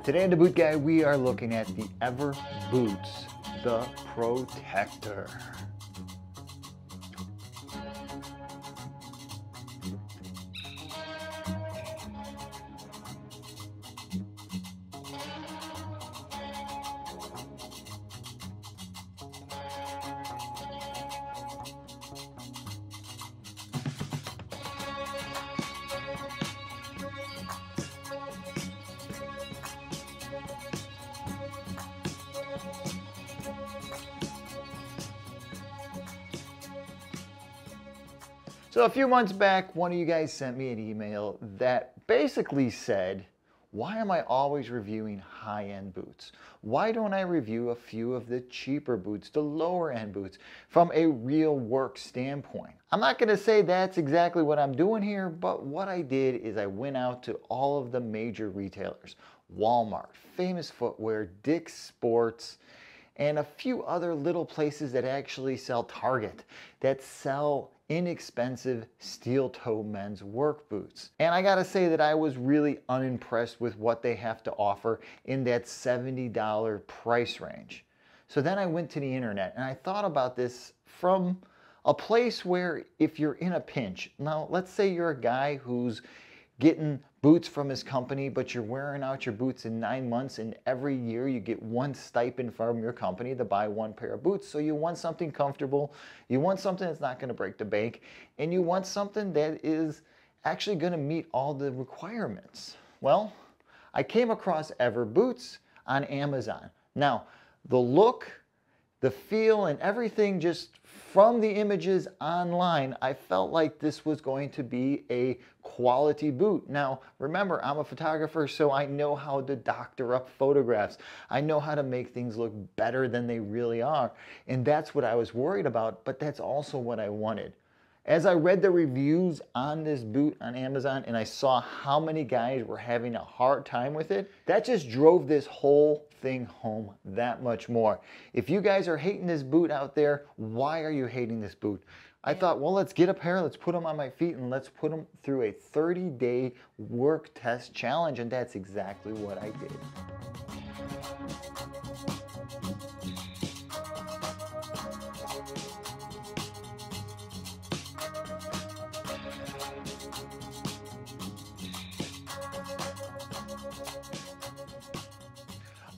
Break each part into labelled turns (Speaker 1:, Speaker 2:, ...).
Speaker 1: Today in the Boot Guide, we are looking at the EverBoots, the Protector. So a few months back, one of you guys sent me an email that basically said, why am I always reviewing high-end boots? Why don't I review a few of the cheaper boots, the lower-end boots, from a real work standpoint? I'm not going to say that's exactly what I'm doing here, but what I did is I went out to all of the major retailers, Walmart, Famous Footwear, Dick's Sports, and a few other little places that actually sell Target, that sell inexpensive steel-toe men's work boots. And I gotta say that I was really unimpressed with what they have to offer in that $70 price range. So then I went to the internet and I thought about this from a place where if you're in a pinch, now let's say you're a guy who's getting boots from his company, but you're wearing out your boots in 9 months, and every year you get one stipend from your company to buy one pair of boots. So you want something comfortable, you want something that's not going to break the bank, and you want something that is actually going to meet all the requirements. Well, I came across EverBoots on Amazon. Now, the look, the feel, and everything just from the images online, I felt like this was going to be a quality boot. Now, remember, I'm a photographer, so I know how to doctor up photographs. I know how to make things look better than they really are. And that's what I was worried about, but that's also what I wanted. As I read the reviews on this boot on Amazon and I saw how many guys were having a hard time with it, that just drove this whole thing home that much more. If you guys are hating this boot out there, why are you hating this boot? I thought, well, let's get a pair, let's put them on my feet, and let's put them through a 30-day work test challenge, and that's exactly what I did.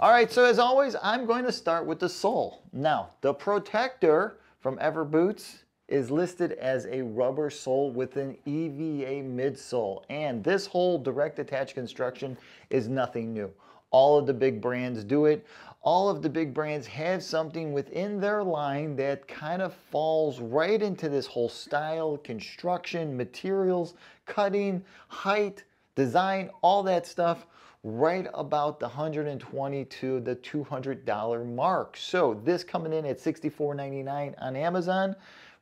Speaker 1: All right, so as always, I'm going to start with the sole. Now, the Protector from EverBoots is listed as a rubber sole with an EVA midsole, and this whole direct attach construction is nothing new. All of the big brands do it. All of the big brands have something within their line that kind of falls right into this whole style, construction, materials, cutting, height, design, all that stuff, right about the $120 to the $200 mark. So this coming in at $64.99 on Amazon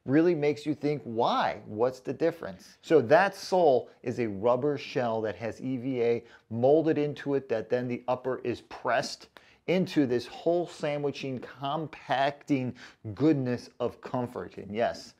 Speaker 1: really makes you think, why? What's the difference? So that sole is a rubber shell that has EVA molded into it, that then the upper is pressed into this whole sandwiching, compacting goodness of comfort. And yes,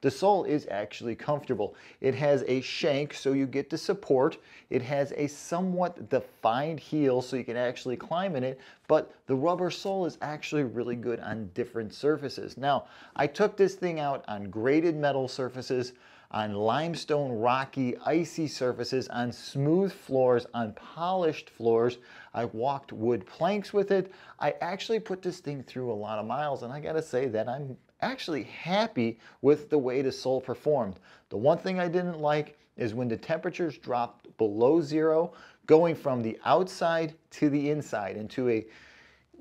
Speaker 1: the sole is actually comfortable. It has a shank, so you get the support. It has a somewhat defined heel, so you can actually climb in it, but the rubber sole is actually really good on different surfaces. Now, I took this thing out on graded metal surfaces, on limestone, rocky, icy surfaces, on smooth floors, on polished floors. I walked wood planks with it. I actually put this thing through a lot of miles, and I gotta say that I'm actually happy with the way the sole performed. The one thing I didn't like is when the temperatures dropped below zero, going from the outside to the inside into a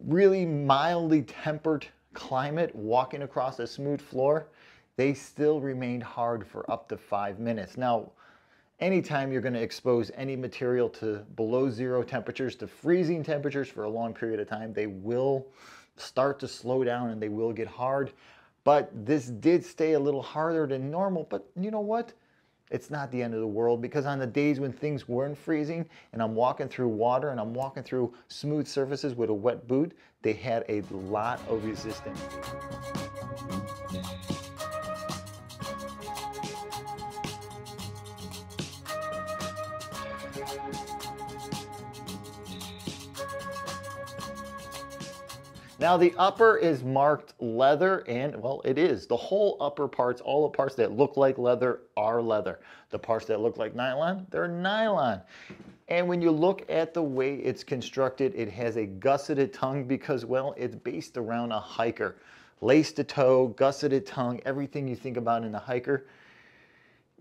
Speaker 1: really mildly tempered climate, walking across a smooth floor, they still remained hard for up to 5 minutes. Now, anytime you're going to expose any material to below zero temperatures, to freezing temperatures for a long period of time, they will start to slow down and they will get hard. But this did stay a little harder than normal, but you know what? It's not the end of the world, because on the days when things weren't freezing and I'm walking through water and I'm walking through smooth surfaces with a wet boot, they had a lot of resistance. Now the upper is marked leather, and well, it is. The whole upper parts, all the parts that look like leather are leather. The parts that look like nylon, they're nylon. And when you look at the way it's constructed, it has a gusseted tongue because, well, it's based around a hiker. Lace to toe, gusseted tongue, everything you think about in a hiker.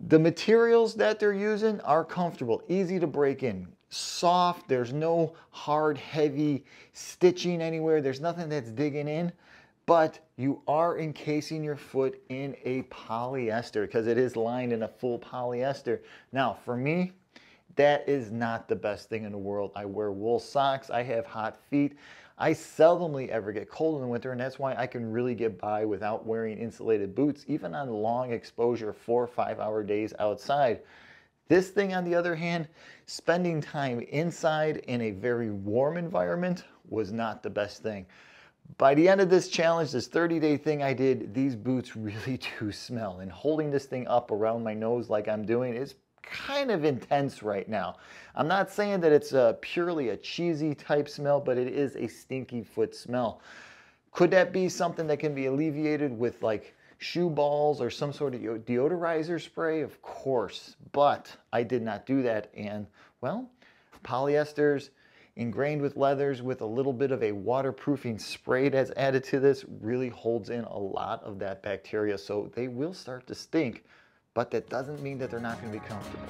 Speaker 1: The materials that they're using are comfortable, easy to break in, soft. There's no hard, heavy stitching anywhere. There's nothing that's digging in, but you are encasing your foot in a polyester because it is lined in a full polyester. Now, for me, that is not the best thing in the world. I wear wool socks. I have hot feet. I seldomly ever get cold in the winter, and that's why I can really get by without wearing insulated boots, even on long exposure 4 or 5 hour days outside. This thing, on the other hand, spending time inside in a very warm environment was not the best thing. By the end of this challenge, this 30-day thing I did, these boots really do smell, and holding this thing up around my nose like I'm doing is kind of intense right now. I'm not saying that it's purely a cheesy type smell, but it is a stinky foot smell. Could that be something that can be alleviated with like shoe balls or some sort of deodorizer spray? Of course, but I did not do that. And well, polyesters ingrained with leathers with a little bit of a waterproofing spray that's added to this really holds in a lot of that bacteria, so they will start to stink. But that doesn't mean that they're not going to be comfortable.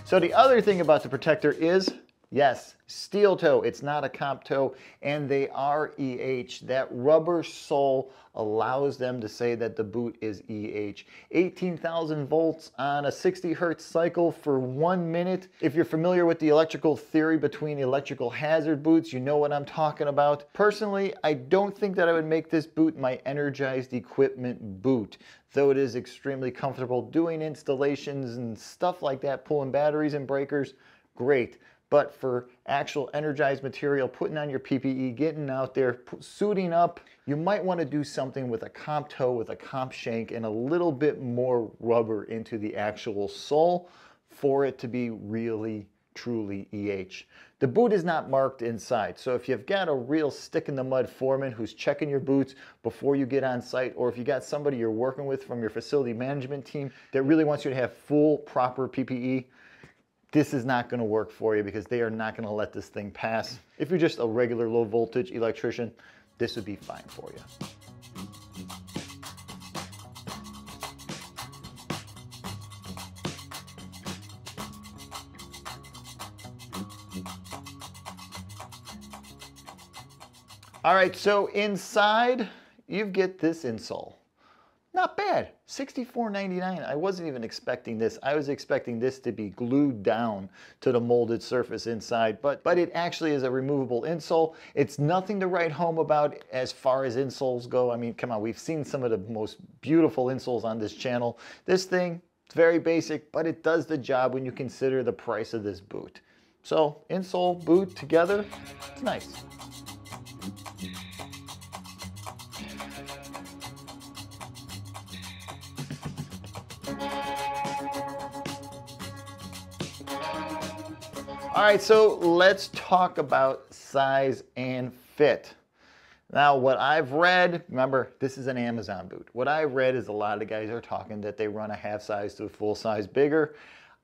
Speaker 1: So the other thing about the protector is, yes, steel toe. It's not a comp toe, and they are EH. That rubber sole allows them to say that the boot is EH. 18,000 volts on a 60 hertz cycle for 1 minute. If you're familiar with the electrical theory between electrical hazard boots, you know what I'm talking about. Personally, I don't think that I would make this boot my energized equipment boot, though it is extremely comfortable doing installations and stuff like that, pulling batteries and breakers, great. But for actual energized material, putting on your PPE, getting out there, suiting up, you might want to do something with a comp toe, with a comp shank, and a little bit more rubber into the actual sole for it to be really, truly EH. The boot is not marked inside, so if you've got a real stick-in-the-mud foreman who's checking your boots before you get on site, or if you got somebody you're working with from your facility management team that really wants you to have full, proper PPE, this is not going to work for you because they are not going to let this thing pass. If you're just a regular low voltage electrician, this would be fine for you. All right, so inside you get this insole. Not bad, $64.99. I wasn't even expecting this. I was expecting this to be glued down to the molded surface inside, but it actually is a removable insole. It's nothing to write home about as far as insoles go. I mean, come on, we've seen some of the most beautiful insoles on this channel. This thing, it's very basic, but it does the job when you consider the price of this boot. So, insole, boot together, it's nice. All right, so let's talk about size and fit. Now, what I've read, remember, this is an Amazon boot. What I've read is a lot of the guys are talking that they run a half size to a full size bigger.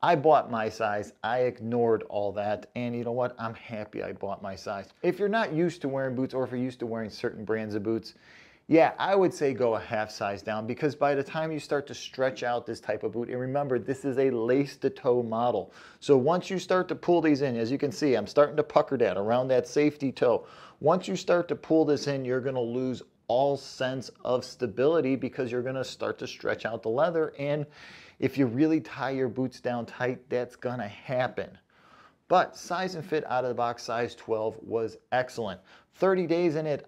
Speaker 1: I bought my size. I ignored all that. And you know what? I'm happy I bought my size. If you're not used to wearing boots, or if you're used to wearing certain brands of boots, yeah, I would say go a half size down, because by the time you start to stretch out this type of boot, and remember, this is a lace to toe model. So once you start to pull these in, as you can see, I'm starting to pucker that around that safety toe. Once you start to pull this in, you're gonna lose all sense of stability because you're gonna start to stretch out the leather. And if you really tie your boots down tight, that's gonna happen. But size and fit out of the box, size 12 was excellent. 30 days in it,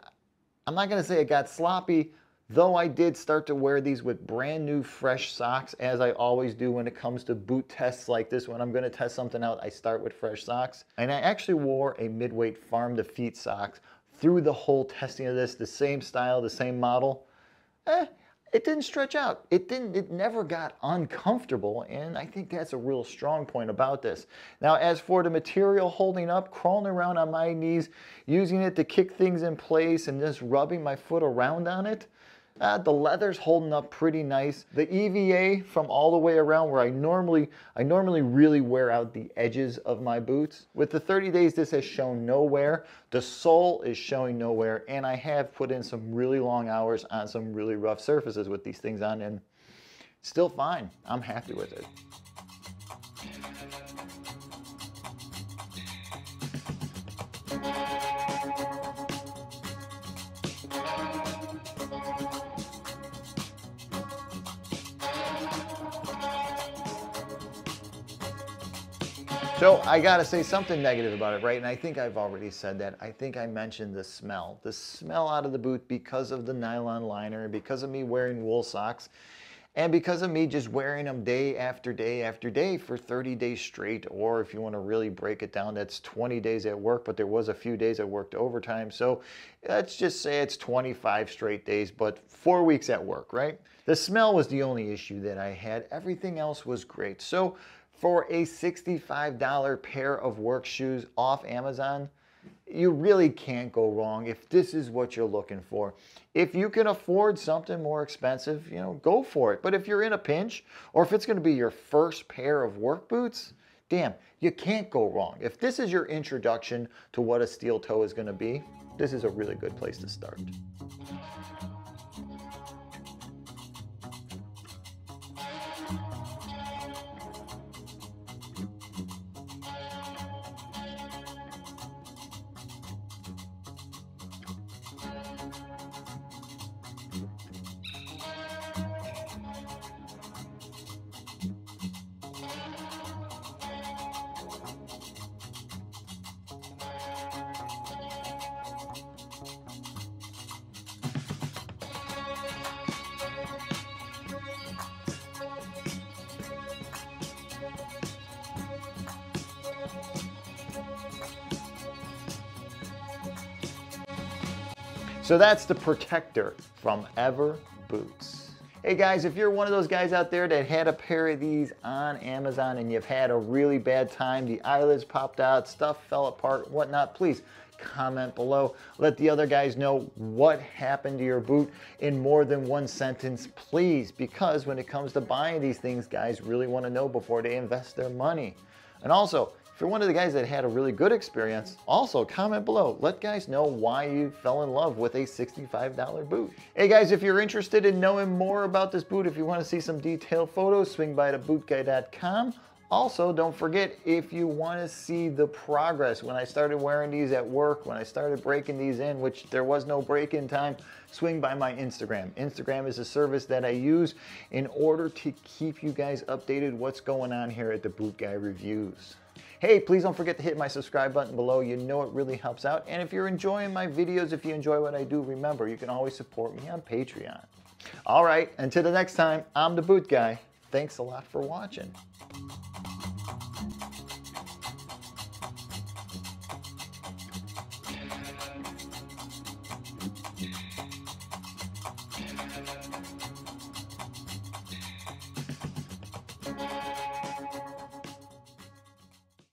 Speaker 1: I'm not going to say it got sloppy, though I did start to wear these with brand new fresh socks, as I always do when it comes to boot tests like this. When I'm going to test something out, I start with fresh socks. And I actually wore a midweight farm to feet socks through the whole testing of this, the same style, the same model, it didn't stretch out. It never got uncomfortable, and I think that's a real strong point about this. Now, as for the material holding up, crawling around on my knees, using it to kick things in place and just rubbing my foot around on it, the leather's holding up pretty nice. The EVA from all the way around where I normally really wear out the edges of my boots. With the 30 days, this has shown no wear. The sole is showing no wear, and I have put in some really long hours on some really rough surfaces with these things on, and still fine. I'm happy with it. So I gotta say something negative about it, right? And I think I've already said that. I think I mentioned the smell. The smell out of the boot because of the nylon liner, because of me wearing wool socks, and because of me just wearing them day after day after day for 30 days straight. Or if you want to really break it down, that's 20 days at work, but there was a few days I worked overtime. So let's just say it's 25 straight days, but 4 weeks at work, right? The smell was the only issue that I had. Everything else was great. So for a $65 pair of work shoes off Amazon, you really can't go wrong if this is what you're looking for. If you can afford something more expensive, go for it. But if you're in a pinch, or if it's going to be your first pair of work boots, damn, you can't go wrong. If this is your introduction to what a steel toe is going to be, this is a really good place to start. So that's the protector from EverBoots. Hey guys, if you're one of those guys out there that had a pair of these on Amazon and you've had a really bad time, the eyelids popped out, stuff fell apart, whatnot, please comment below. Let the other guys know what happened to your boot in more than one sentence, please, because when it comes to buying these things, guys really want to know before they invest their money. And also, if you're one of the guys that had a really good experience, also comment below. Let guys know why you fell in love with a $65 boot. Hey guys, if you're interested in knowing more about this boot, if you want to see some detailed photos, swing by to bootguy.com. Also, don't forget, if you want to see the progress, when I started wearing these at work, when I started breaking these in, which there was no break-in time, swing by my Instagram. Instagram is a service that I use in order to keep you guys updated what's going on here at the Boot Guy Reviews. Hey, please don't forget to hit my subscribe button below. You know it really helps out. And if you're enjoying my videos, if you enjoy what I do, remember, you can always support me on Patreon. All right, until the next time, I'm the Boot Guy. Thanks a lot for watching.